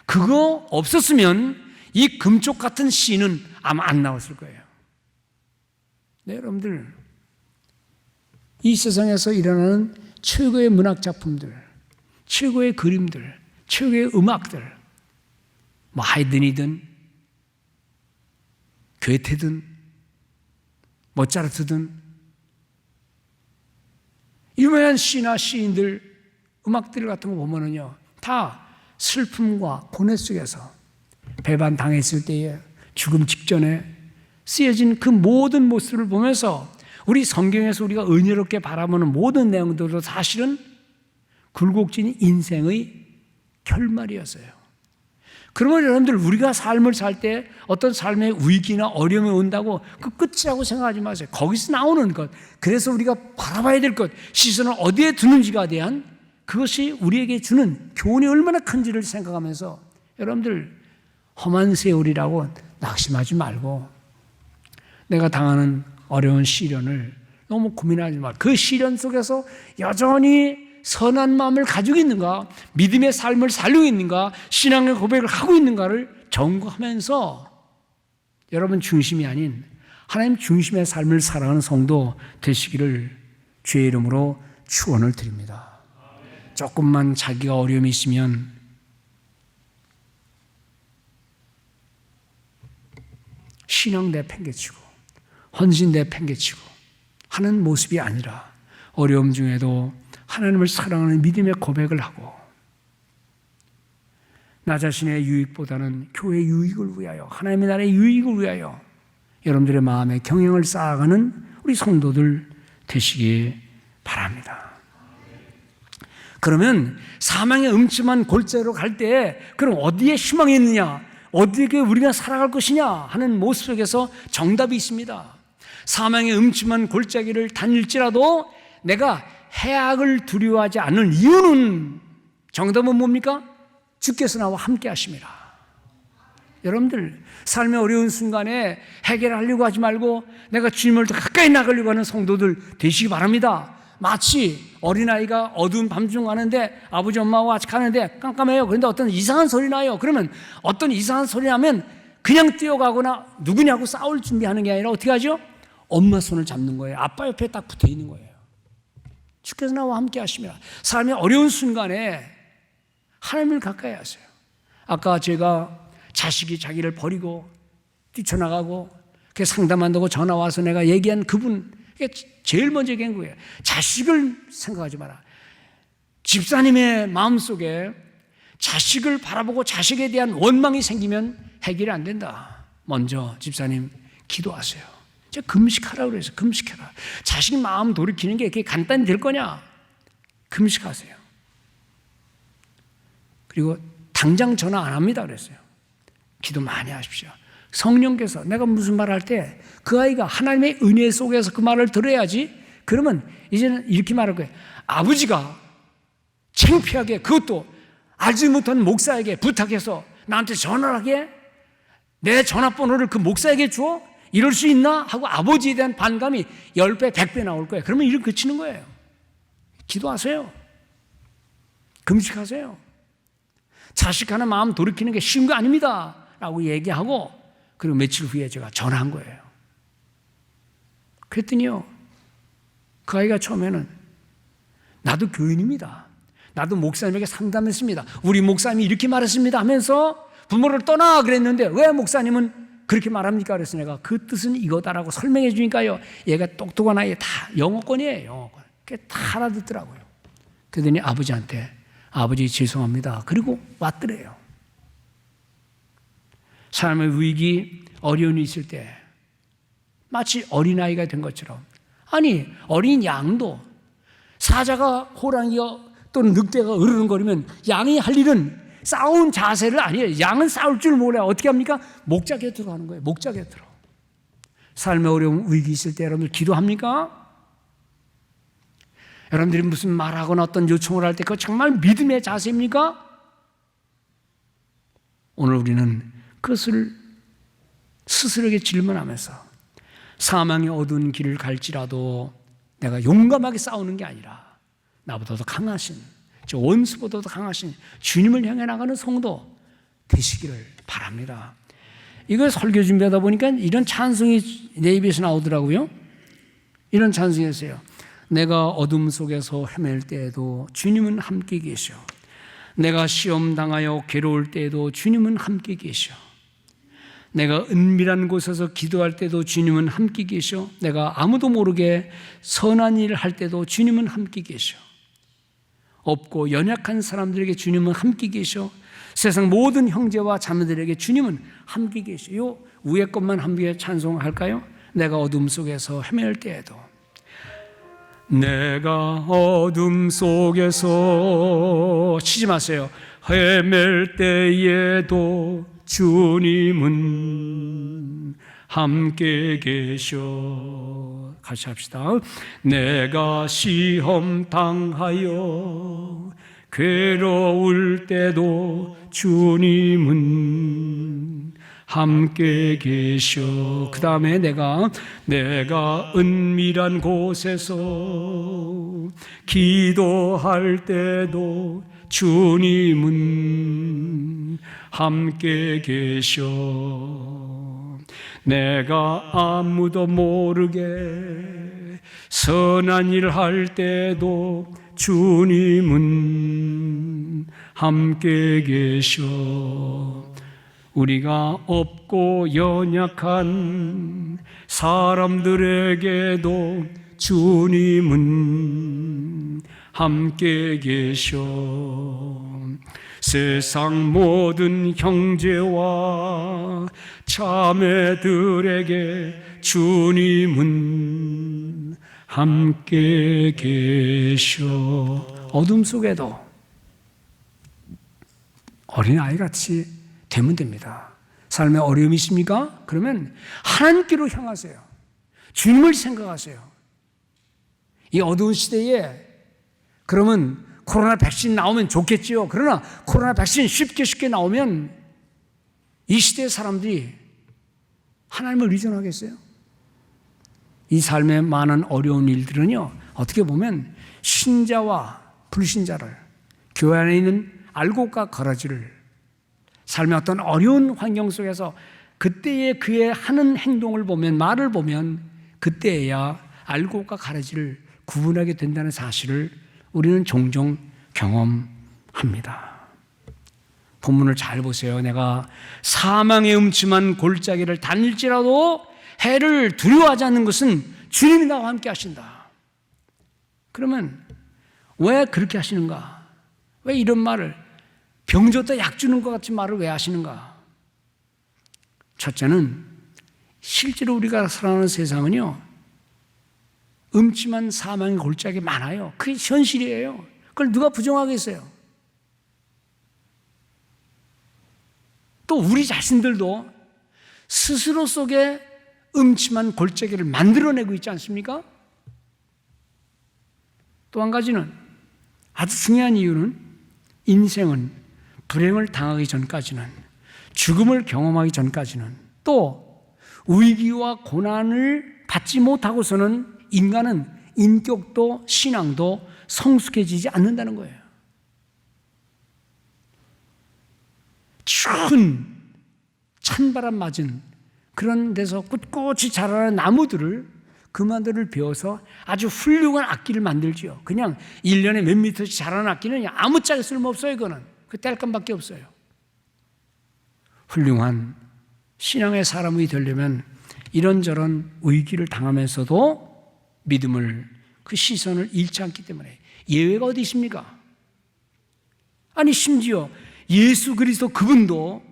그거 없었으면 이 금쪽 같은 시는 아마 안 나왔을 거예요. 네, 여러분들, 이 세상에서 일어나는 최고의 문학 작품들, 최고의 그림들, 최고의 음악들, 뭐 하이든이든 괴테든 모차르트든 유명한 시나 시인들 음악들 같은 거 보면은요, 다 슬픔과 고뇌 속에서 배반당했을 때에, 죽음 직전에 쓰여진 그 모든 모습을 보면서 우리 성경에서 우리가 은혜롭게 바라보는 모든 내용들도 사실은 굴곡진 인생의 결말이었어요. 그러면 여러분들 우리가 삶을 살 때 어떤 삶의 위기나 어려움이 온다고 그 끝이라고 생각하지 마세요. 거기서 나오는 것, 그래서 우리가 바라봐야 될 것, 시선을 어디에 두는지가 대한 그것이 우리에게 주는 교훈이 얼마나 큰지를 생각하면서 여러분들 험한 세월이라고 낙심하지 말고 내가 당하는 어려운 시련을 너무 고민하지 말고 그 시련 속에서 여전히 선한 마음을 가지고 있는가, 믿음의 삶을 살리고 있는가, 신앙의 고백을 하고 있는가를 점검하면서 여러분 중심이 아닌 하나님 중심의 삶을 살아가는 성도 되시기를 주의 이름으로 축원을 드립니다. 조금만 자기가 어려움이 있으면 신앙 내팽개치고 헌신 내팽개치고 하는 모습이 아니라 어려움 중에도 하나님을 사랑하는 믿음의 고백을 하고 나 자신의 유익보다는 교회의 유익을 위하여 하나님의 나라의 유익을 위하여 여러분들의 마음에 경영을 쌓아가는 우리 성도들 되시기 바랍니다. 그러면 사망의 음침한 골짜기로 갈 때 그럼 어디에 희망이 있느냐, 어디에 우리가 살아갈 것이냐 하는 모습 속에서 정답이 있습니다. 사망의 음침한 골짜기를 다닐지라도 내가 해악을 두려워하지 않는 이유는 정답은 뭡니까? 주께서 나와 함께 하심이라. 여러분들 삶의 어려운 순간에 해결하려고 하지 말고 내가 주님을 더 가까이 나가려고 하는 성도들 되시기 바랍니다. 마치 어린아이가 어두운 밤중 가는데 아버지 엄마와 같이 가는데 깜깜해요. 그런데 어떤 이상한 소리 나요. 그러면 어떤 이상한 소리 나면 그냥 뛰어가거나 누구냐고 싸울 준비하는 게 아니라 어떻게 하죠? 엄마 손을 잡는 거예요. 아빠 옆에 딱 붙어 있는 거예요. 주께서 나와 함께 하십니다. 삶의 어려운 순간에 하나님을 가까이 하세요. 아까 제가 자식이 자기를 버리고 뛰쳐나가고 상담한다고 전화 와서 내가 얘기한 그분, 제일 먼저 얘기한 거예요. 자식을 생각하지 마라. 집사님의 마음속에 자식을 바라보고 자식에 대한 원망이 생기면 해결이 안 된다. 먼저 집사님 기도하세요. 제가 금식하라고 그래서 금식해라. 자식 마음 돌이키는 게 그렇게 간단히 될 거냐? 금식하세요. 그리고 당장 전화 안 합니다 그랬어요. 기도 많이 하십시오. 성령께서 내가 무슨 말 할 때 그 아이가 하나님의 은혜 속에서 그 말을 들어야지. 그러면 이제는 이렇게 말할 거예요. 아버지가 창피하게 그것도 알지 못한 목사에게 부탁해서 나한테 전화를 하게 내 전화번호를 그 목사에게 줘? 이럴 수 있나? 하고 아버지에 대한 반감이 10배, 100배 나올 거예요. 그러면 이렇게 그치는 거예요. 기도하세요. 금식하세요. 자식 하나 마음 돌이키는 게 쉬운 거 아닙니다. 라고 얘기하고 그리고 며칠 후에 제가 전화한 거예요. 그랬더니요. 그 아이가 처음에는 나도 교인입니다. 나도 목사님에게 상담했습니다. 우리 목사님이 이렇게 말했습니다 하면서 부모를 떠나 그랬는데 왜 목사님은 그렇게 말합니까? 그래서 내가 그 뜻은 이거다라고 설명해 주니까요. 얘가 똑똑한 아이 다 영어권이에요. 영어권. 그게 다 알아듣더라고요. 그러더니 아버지한테 아버지 죄송합니다. 그리고 왔더래요. 삶의 위기, 어려움이 있을 때 마치 어린아이가 된 것처럼 아니 어린 양도 사자가 호랑이가 또는 늑대가 으르렁거리면 양이 할 일은 싸운 자세를 아니에요. 양은 싸울 줄 몰라요. 어떻게 합니까? 목자 곁으로 가는 거예요. 목자 곁으로. 삶의 어려움, 위기 있을 때 여러분들 기도합니까? 여러분들이 무슨 말하거나 어떤 요청을 할 때 그거 정말 믿음의 자세입니까? 오늘 우리는 그것을 스스로에게 질문하면서 사망의 어두운 길을 갈지라도 내가 용감하게 싸우는 게 아니라 나보다 더 강하신, 저 원수보다 더 강하신 주님을 향해 나가는 성도 되시기를 바랍니다. 이거 설교 준비하다 보니까 이런 찬송이 내 입에서 나오더라고요. 이런 찬송이었어요. 내가 어둠 속에서 헤맬 때에도 주님은 함께 계셔. 내가 시험 당하여 괴로울 때에도 주님은 함께 계셔. 내가 은밀한 곳에서 기도할 때도 주님은 함께 계셔. 내가 아무도 모르게 선한 일을 할 때도 주님은 함께 계셔. 없고 연약한 사람들에게 주님은 함께 계셔. 세상 모든 형제와 자매들에게 주님은 함께 계셔. 요 위에 것만 함께 찬송할까요? 내가 어둠 속에서 헤맬 때에도 내가 어둠 속에서 치지 마세요. 헤맬 때에도 주님은 함께 계셔. 같이 합시다. 내가 시험 당하여 괴로울 때도 주님은 함께 계셔. 그 다음에 내가 은밀한 곳에서 기도할 때도 주님은 함께 계셔. 내가 아무도 모르게 선한 일 할 때도 주님은 함께 계셔. 우리가 없고 연약한 사람들에게도 주님은 함께 계셔. 세상 모든 형제와 자매들에게 주님은 함께 계셔. 어둠 속에도 어린아이같이 되면 됩니다. 삶에 어려움이 있습니까? 그러면 하나님께로 향하세요. 주님을 생각하세요. 이 어두운 시대에 그러면 코로나 백신 나오면 좋겠지요. 그러나 코로나 백신 쉽게 나오면 이 시대의 사람들이 하나님을 의존하겠어요? 이 삶의 많은 어려운 일들은요, 어떻게 보면 신자와 불신자를, 교회 안에 있는 알곡과 거라지를 삶의 어떤 어려운 환경 속에서 그때의 그의 하는 행동을 보면, 말을 보면 그때야 알곡과 가라지를 구분하게 된다는 사실을 우리는 종종 경험합니다. 본문을 잘 보세요. 내가 사망의 음침한 골짜기를 다닐지라도 해를 두려워하지 않는 것은 주님이 나와 함께 하신다. 그러면 왜 그렇게 하시는가? 왜 이런 말을, 병 줬다 약 주는 것 같은 말을 왜 하시는가? 첫째는 실제로 우리가 살아가는 세상은요, 음침한 사망의 골짜기 많아요. 그게 현실이에요. 그걸 누가 부정하겠어요? 또 우리 자신들도 스스로 속에 음침한 골짜기를 만들어내고 있지 않습니까? 또 한 가지는, 아주 중요한 이유는 인생은 불행을 당하기 전까지는, 죽음을 경험하기 전까지는, 또 위기와 고난을 받지 못하고서는 인간은 인격도 신앙도 성숙해지지 않는다는 거예요. 추운 찬바람 맞은 그런 데서 꿋꿋이 자라는 나무들을, 그만들을 베어서 아주 훌륭한 악기를 만들지요. 그냥 1년에 몇 미터씩 자라는 악기는 아무짝에 쓸모없어요. 그거는 그 땔감밖에 없어요. 훌륭한 신앙의 사람이 되려면 이런저런 위기를 당하면서도 믿음을, 그 시선을 잃지 않기 때문에. 예외가 어디 있습니까? 아니 심지어 예수 그리스도 그분도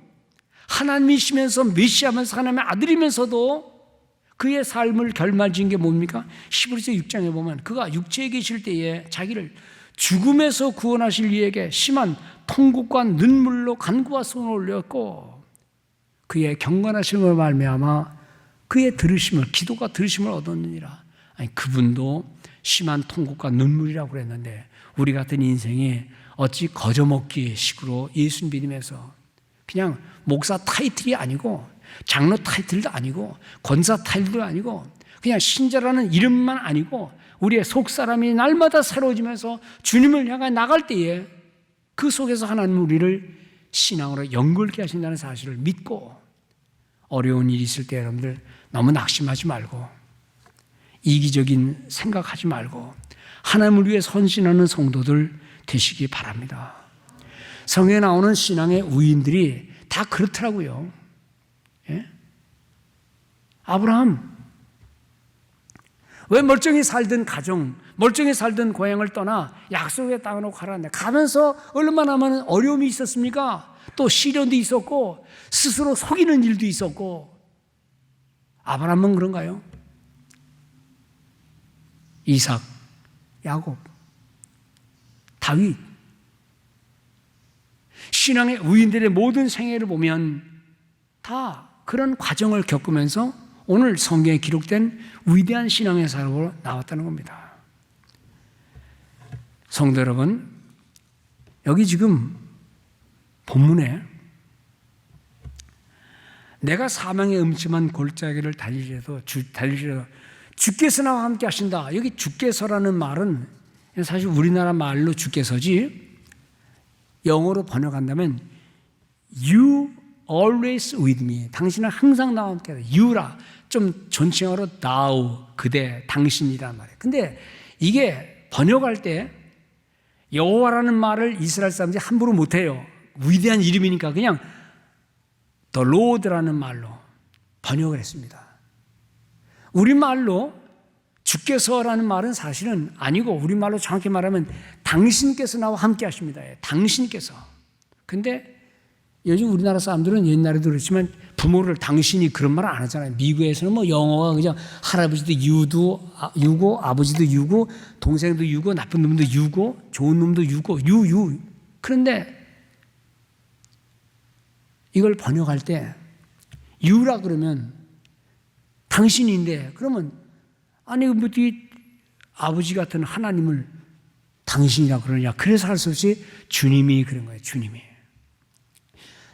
하나님이시면서 메시아면서 하나님의 아들이면서도 그의 삶을 결말지은 게 뭡니까? 히브리서 6장에 보면 그가 육체에 계실 때에 자기를 죽음에서 구원하실 이에게 심한 통곡과 눈물로 간구와 손을 올렸고, 그의 경건하심을 말미암아 그의 들으심을, 기도가 들으심을 얻었느니라. 아니 그분도 심한 통곡과 눈물이라고 그랬는데, 우리 같은 인생이 어찌 거저먹기 식으로 예수 믿으면서 그냥 목사 타이틀이 아니고 장로 타이틀도 아니고 권사 타이틀도 아니고 그냥 신자라는 이름만 아니고 우리의 속사람이 날마다 새로워지면서 주님을 향해 나갈 때에 그 속에서 하나님 우리를 신앙으로 연결케 하신다는 사실을 믿고, 어려운 일이 있을 때 여러분들 너무 낙심하지 말고 이기적인 생각하지 말고 하나님을 위해 헌신하는 성도들 되시기 바랍니다. 성경에 나오는 신앙의 우인들이 다 그렇더라고요. 예? 아브라함, 왜 멀쩡히 살던 가정, 멀쩡히 살던 고향을 떠나 약속의 땅으로 가라는데, 가면서 얼마나 많은 어려움이 있었습니까? 또 시련도 있었고 스스로 속이는 일도 있었고. 아브라함은 그런가요? 이삭, 야곱, 다윗. 신앙의 의인들의 모든 생애를 보면 다 그런 과정을 겪으면서 오늘 성경에 기록된 위대한 신앙의 사람으로 나왔다는 겁니다. 성도 여러분, 여기 지금 본문에 내가 사망의 음침한 골짜기를 달리시려도 주께서 나와 함께 하신다. 여기 주께서라는 말은 사실 우리나라 말로 주께서지, 영어로 번역한다면 You always with me. 당신은 항상 나와 함께 하다. You라 좀 존칭어로 thou, 그대, 당신이란 말이에요. 근데 이게 번역할 때 여호와라는 말을 이스라엘 사람들이 함부로 못해요. 위대한 이름이니까 그냥 The Lord라는 말로 번역을 했습니다. 우리말로 주께서라는 말은 사실은 아니고 우리말로 정확히 말하면 당신께서 나와 함께 하십니다. 당신께서. 근데 요즘 우리나라 사람들은 옛날에도 그렇지만 부모를 당신이 그런 말 안 하잖아요. 미국에서는 뭐 영어가 그냥 할아버지도 유고 아버지도 유고 동생도 유고 나쁜 놈도 유고 좋은 놈도 유고 유. 그런데 이걸 번역할 때 유라 그러면 당신인데 그러면 아니 어떻게 아버지 같은 하나님을 당신이라 그러냐. 그래서 할 수 없이 주님이 그런 거예요. 주님이.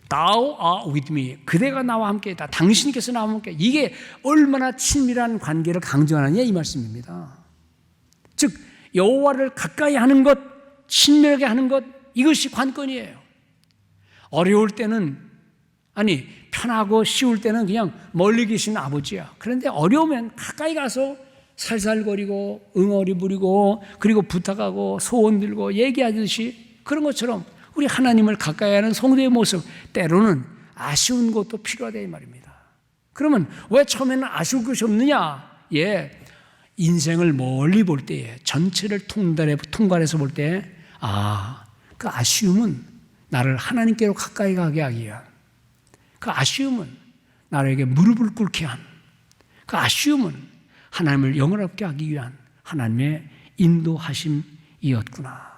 Thou art with me. 그대가 나와 함께 있다. 당신께서 나와 함께. 이게 얼마나 친밀한 관계를 강조하느냐 이 말씀입니다. 즉 여호와를 가까이 하는 것, 친밀하게 하는 것, 이것이 관건이에요. 어려울 때는 아니 편하고 쉬울 때는 그냥 멀리 계신 아버지야. 그런데 어려우면 가까이 가서 살살거리고 응어리 부리고 그리고 부탁하고 소원 들고 얘기하듯이 그런 것처럼 우리 하나님을 가까이 하는 성도의 모습, 때로는 아쉬운 것도 필요하다 이 말입니다. 그러면 왜 처음에는 아쉬울 것이 없느냐? 인생을 멀리 볼 때에 전체를 통괄해서 볼 때 그 아쉬움은 나를 하나님께로 가까이 가게 하기 위한, 그 아쉬움은 나에게 무릎을 꿇게 한, 그 아쉬움은 하나님을 영원롭게 하기 위한 하나님의 인도하심이었구나.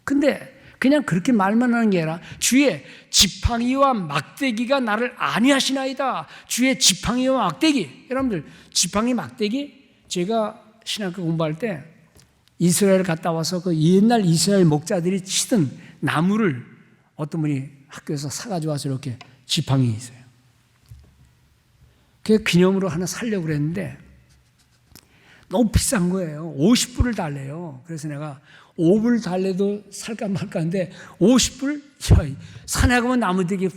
근데 그냥 그렇게 말만 하는 게 아니라 주의 지팡이와 막대기가 나를 안위하시나이다. 주의 지팡이와 막대기. 여러분들 지팡이 막대기, 제가 신학교 공부할 때 이스라엘 갔다 와서 그 옛날 이스라엘 목자들이 치던 나무를 어떤 분이 학교에서 사가지고 와서 이렇게 지팡이 있어요. 그 기념으로 하나 살려고 그랬는데 너무 비싼 거예요. 50불을 달래요. 그래서 내가 5불 달래도 살까 말까 하는데 50불? 산에 가면 나무들이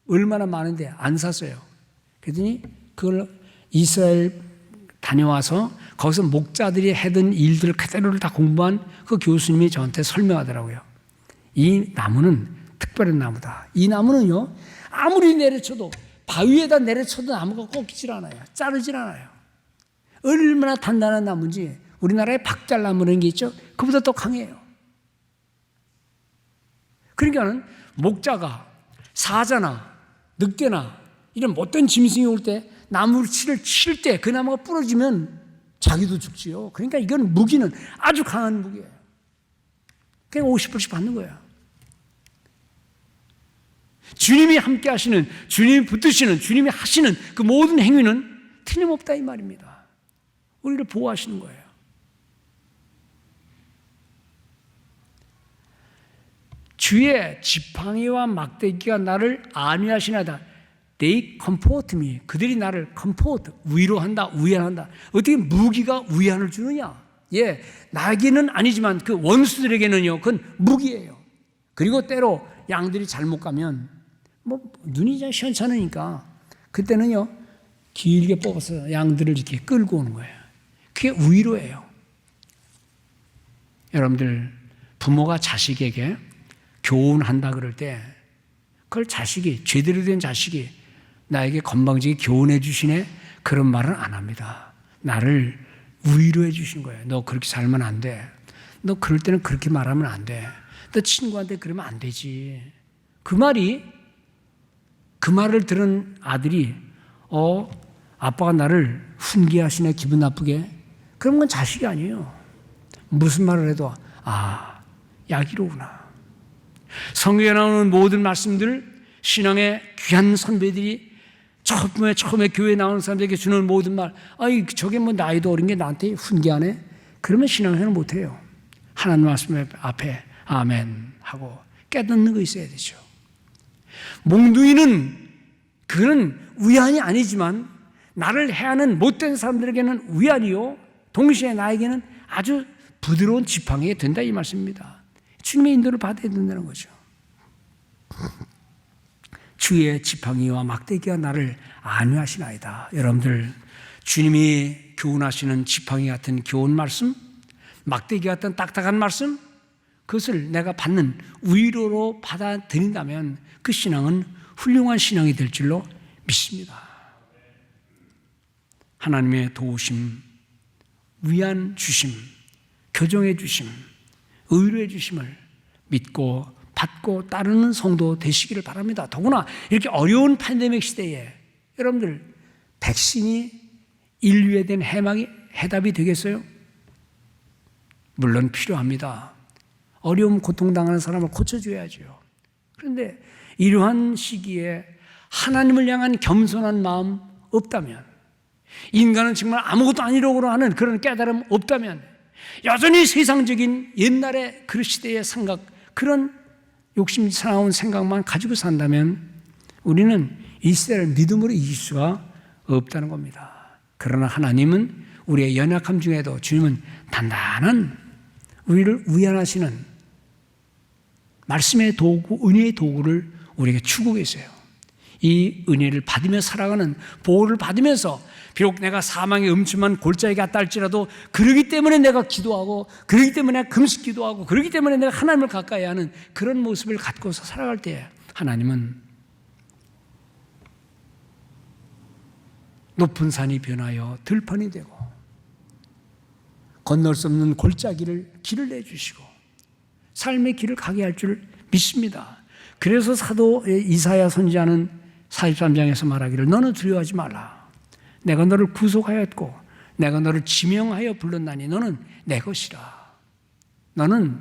얼마나 많은데 안 샀어요. 그랬더니 그걸 이스라엘 다녀와서 거기서 목자들이 하던 일들 그대로를 다 공부한 그 교수님이 저한테 설명하더라고요. 이 나무는 특별한 나무다. 이 나무는요, 아무리 내려쳐도 바위에다 내려쳐도 나무가 꺾이질 않아요. 자르질 않아요. 얼마나 단단한 나무인지 우리나라에 박달나무라는 게 있죠. 그보다 더 강해요. 그러니까는 목자가 사자나 늑대나 이런 못된 짐승이 올 때 나무를 칠 때 그 나무가 부러지면 자기도 죽지요. 그러니까 이건 무기는 아주 강한 무기예요. 그냥 50불씩 받는 거예요. 주님이 함께 하시는, 주님이 붙드시는, 주님이 하시는 그 모든 행위는 틀림없다 이 말입니다. 우리를 보호하시는 거예요. 주의 지팡이와 막대기가 나를 안위하시나이다. They comfort me. 그들이 나를 comfort, 위로한다, 위안한다. 어떻게 무기가 위안을 주느냐? 나에게는 아니지만 그 원수들에게는요, 그건 무기예요. 그리고 때로 양들이 잘못 가면 눈이 시원찮으니까 그때는요 길게 뽑아서 양들을 이렇게 끌고 오는 거예요. 그게 위로예요. 여러분들 부모가 자식에게 교훈한다 그럴 때 그걸 자식이, 제대로 된 자식이 나에게 건방지게 교훈해 주시네 그런 말은 안 합니다. 나를 위로해 주신 거예요. 너 그렇게 살면 안 돼. 너 그럴 때는 그렇게 말하면 안 돼. 너 친구한테 그러면 안 되지. 그 말을 들은 아들이 아빠가 나를 훈계하시네, 기분 나쁘게. 그런 건 자식이 아니에요. 무슨 말을 해도 약이로구나. 성경에 나오는 모든 말씀들, 신앙의 귀한 선배들이 처음에 교회 나오는 사람들에게 주는 모든 말, 저게 뭐 나이도 어린 게 나한테 훈계하네? 그러면 신앙생활 못해요. 하나님 말씀 앞에 아멘 하고 깨닫는 거 있어야 되죠. 몽둥이는 그는 위안이 아니지만 나를 해하는 못된 사람들에게는 위안이요, 동시에 나에게는 아주 부드러운 지팡이가 된다, 이 말씀입니다. 주님의 인도를 받아야 된다는 거죠. 주의 지팡이와 막대기가 나를 안위하시나이다. 여러분들, 주님이 교훈하시는 지팡이 같은 교훈 말씀, 막대기 같은 딱딱한 말씀, 그것을 내가 받는 위로로 받아들인다면 그 신앙은 훌륭한 신앙이 될 줄로 믿습니다. 하나님의 도우심, 위안 주심, 교정해 주심, 의뢰해 주심을 믿고 받고 따르는 성도 되시기를 바랍니다. 더구나 이렇게 어려운 팬데믹 시대에 여러분들, 백신이 인류에 대한 해답이 되겠어요? 물론 필요합니다. 어려움, 고통당하는 사람을 고쳐줘야죠. 그런데 이러한 시기에 하나님을 향한 겸손한 마음 없다면, 인간은 정말 아무것도 아니라고 하는 그런 깨달음 없다면, 여전히 세상적인 옛날의 그 시대의 생각, 그런 욕심스러운 생각만 가지고 산다면 우리는 이 시대를 믿음으로 이길 수가 없다는 겁니다. 그러나 하나님은 우리의 연약함 중에도 주님은 단단한 우리를 위안하시는 말씀의 도구, 은혜의 도구를 우리에게 주고 계세요. 이 은혜를 받으며 살아가는, 보호를 받으면서 비록 내가 사망의 음침한 골짜기에 갔다 할지라도 그러기 때문에 내가 기도하고, 그러기 때문에 내가 금식 기도하고, 그러기 때문에 내가 하나님을 가까이 하는 그런 모습을 갖고서 살아갈 때 하나님은 높은 산이 변하여 들판이 되고 건널 수 없는 골짜기를 길을 내주시고 삶의 길을 가게 할 줄 믿습니다. 그래서 사도 이사야 선지자는 43장에서 말하기를 너는 두려워하지 말라. 내가 너를 구속하였고 내가 너를 지명하여 불렀나니 너는 내 것이라. 너는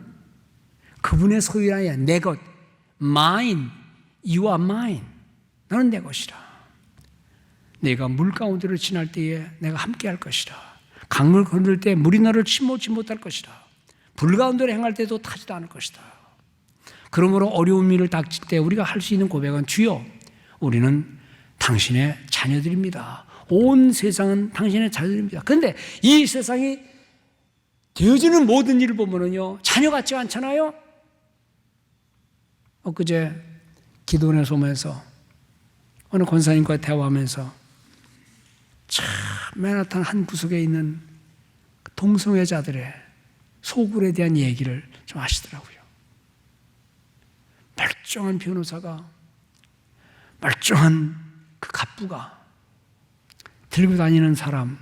그분의 소유가 아니라 내 것. Mine. You are mine. 너는 내 것이라. 내가 물 가운데로 지날 때에 내가 함께 할 것이라. 강물 건널 때 물이 너를 침몰치 못할 것이라. 불 가운데로 행할 때도 타지도 않을 것이다. 그러므로 어려운 일을 닥칠 때 우리가 할 수 있는 고백은 주여 우리는 당신의 자녀들입니다. 온 세상은 당신의 자녀들입니다. 그런데 이 세상이 되어지는 모든 일을 보면요 자녀 같지 않잖아요. 엊그제 기도원의 소모에서 어느 권사님과 대화하면서 참 맨하탄 한 구석에 있는 동성애자들의 소굴에 대한 얘기를 좀 하시더라고요. 멀쩡한 변호사가, 멀쩡한 그 갑부가 들고 다니는 사람,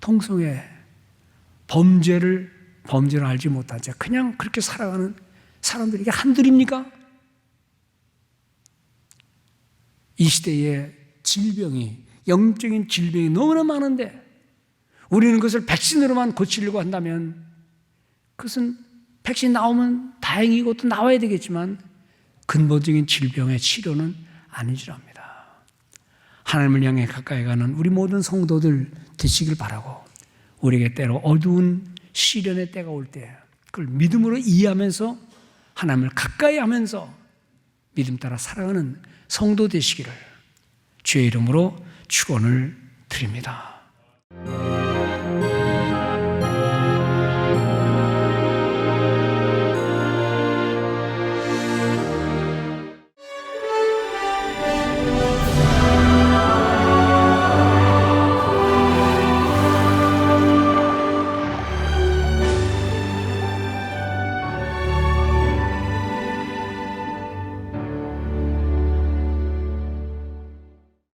동성애 범죄를 알지 못한 채 그냥 그렇게 살아가는 사람들이 이게 한둘입니까? 이 시대에 질병이, 영적인 질병이 너무나 많은데 우리는 그것을 백신으로만 고치려고 한다면 그것은 백신 나오면 다행이고 또 나와야 되겠지만 근본적인 질병의 치료는 아닌 줄 압니다. 하나님을 향해 가까이 가는 우리 모든 성도들 되시길 바라고, 우리에게 때로 어두운 시련의 때가 올 때 그걸 믿음으로 이해하면서 하나님을 가까이 하면서 믿음 따라 살아가는 성도 되시기를 주의 이름으로 축원을 드립니다.